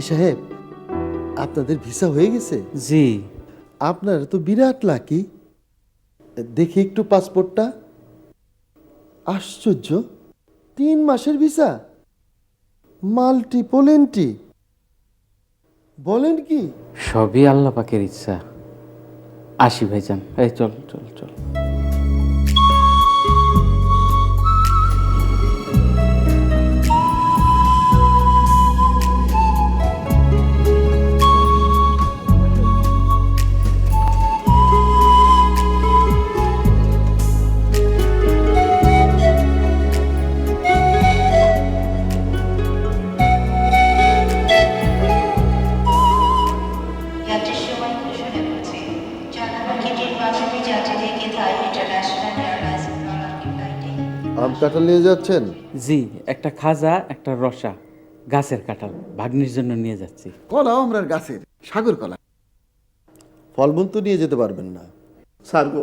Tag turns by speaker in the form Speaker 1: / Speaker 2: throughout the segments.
Speaker 1: ভাই সাহেব, আপনাদের ভিসা হয়ে গেছে?
Speaker 2: জি।
Speaker 1: আপনার তো বিরাট লাকি। দেখি একটু পাসপোর্টটা। আশ্চর্য, 3 মাসের ভিসা, মাল্টিপল এন্ট্রি। বলেন কি?
Speaker 2: সবই আল্লাহ পাকের ইচ্ছা। আসি ভাইজান, এই চল চল চল।
Speaker 3: যাত্রীর সময় ঘোষণা করছে চন্দ্রমুখীটির মাধ্যমে যাত্রীদেরকে থাই ইন্টারন্যাশনাল এয়ারলাইন্স ফ্লাইটে
Speaker 1: আম কাঁঠাল নিয়ে যাচ্ছেন?
Speaker 2: জি, একটা খাজা, একটা রসা, গাছের কাঁঠাল ভাগ্নির জন্য নিয়ে যাচ্ছি।
Speaker 4: কলাও আমরা গাছের সাগর কলা।
Speaker 1: ফলমূল তো নিয়ে যেতে পারবেন না।
Speaker 5: স্যার গো,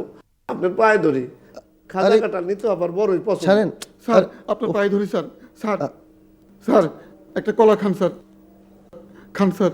Speaker 5: আপনার পায়ে ধরি, খাজা
Speaker 1: আরে-
Speaker 5: কাটার নিতে আবার বড়ই পছন্দ।
Speaker 1: ছাড়েন
Speaker 4: স্যার আপনার পায়ে ধরি স্যার। স্যার স্যার একটা কলা খান স্যার, খান স্যার।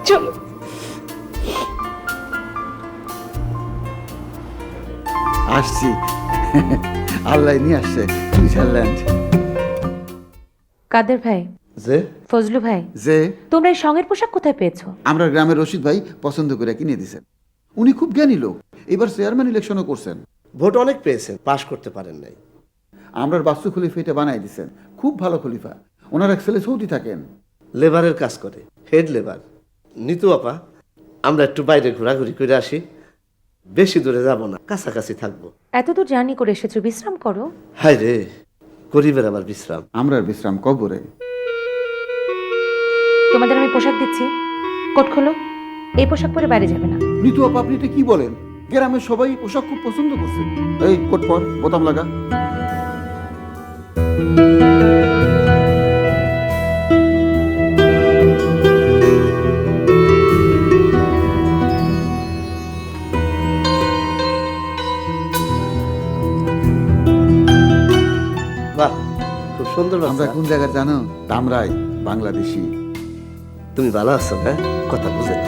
Speaker 6: চলো।
Speaker 4: আসছি, আল্লাহ নিয়ে আসছে সুইজারল্যান্ড।
Speaker 6: কাদের ভাই,
Speaker 5: যে
Speaker 6: ফজলু ভাই,
Speaker 4: যে
Speaker 6: তোমরা এই সঙ্গের পোশাক কোথায় পেয়েছো?
Speaker 4: আমরা গ্রামের রশিদ ভাই পছন্দ করে কিনে দিয়েছেন। উনি খুব জ্ঞানী লোক, এবার চেয়ারম্যান ইলেকশনও করছেন।
Speaker 5: ভোট অনেক পেয়েছেন, পাশ করতে পারেন নাই।
Speaker 4: আমরা বাস্তু খলিফা এটা বানাই দিয়েছেন, খুব ভালো খলিফা। ওনার এক ছেলে সৌদি থাকেন।
Speaker 5: লেবারের কাজ করে, হেড লেবার। নিতু আপা, আমরা একটু বাইরে ঘোরাঘুরি করে আসি। বেশি দূরে যাব না, কাছাকাছি থাকবো।
Speaker 6: এত দূর জার্নি করে এসেছো, বিশ্রাম করো।
Speaker 5: হায় রে, গরিবের আবার বিশ্রাম।
Speaker 4: আমরা বিশ্রাম কবরে।
Speaker 6: তোমাদের আমি পোশাক দিচ্ছি, কোট খোলো। এই পোশাক পরে বাইরে যাবে না।
Speaker 4: নিতু আপা, আপনি এটা কি বলেন? গ্রামের সবাই পোশাক খুব পছন্দ করছে। এই কোট পর, বোতাম লাগা।
Speaker 5: বাহ, খুব সুন্দর
Speaker 4: আমরা
Speaker 5: বাচ্চা।
Speaker 4: কোন জায়গায় জানো? ধামরাই, বাংলাদেশি।
Speaker 5: তুমি ভালো আছো? হ্যাঁ, কথা বুঝে না।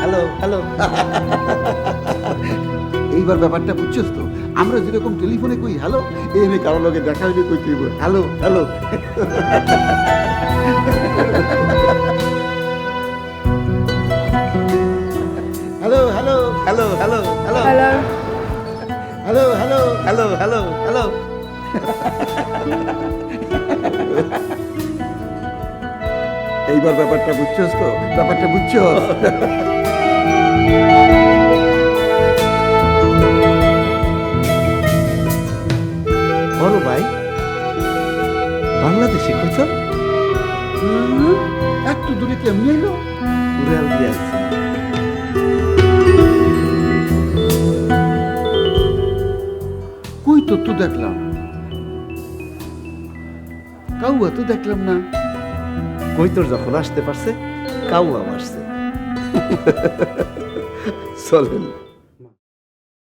Speaker 5: Hello hello.
Speaker 4: এইবার ব্যাপারটা বুঝছিস তো? আমরা যেরকম টেলিফোনে কই হ্যালো, এই কারোর লগে দেখা হইলে কই তুই hello hello. Hello hello
Speaker 5: hello hello hello
Speaker 4: hello hello.
Speaker 5: Hello hello hello.
Speaker 4: এইবার ব্যাপারটা বুঝছস তো? ব্যাপারটা বুঝছো?
Speaker 5: বড় ভাই বাংলাদেশি কইছ?
Speaker 4: একটু দূরে কেমনি এলো?
Speaker 5: উড়াল দিয়ে আসছে।
Speaker 4: কই তো দেখলাম, কাউয়া তো দেখলাম না।
Speaker 5: কৈতর যখন আসতে পারছে কাউ আসছে চলেন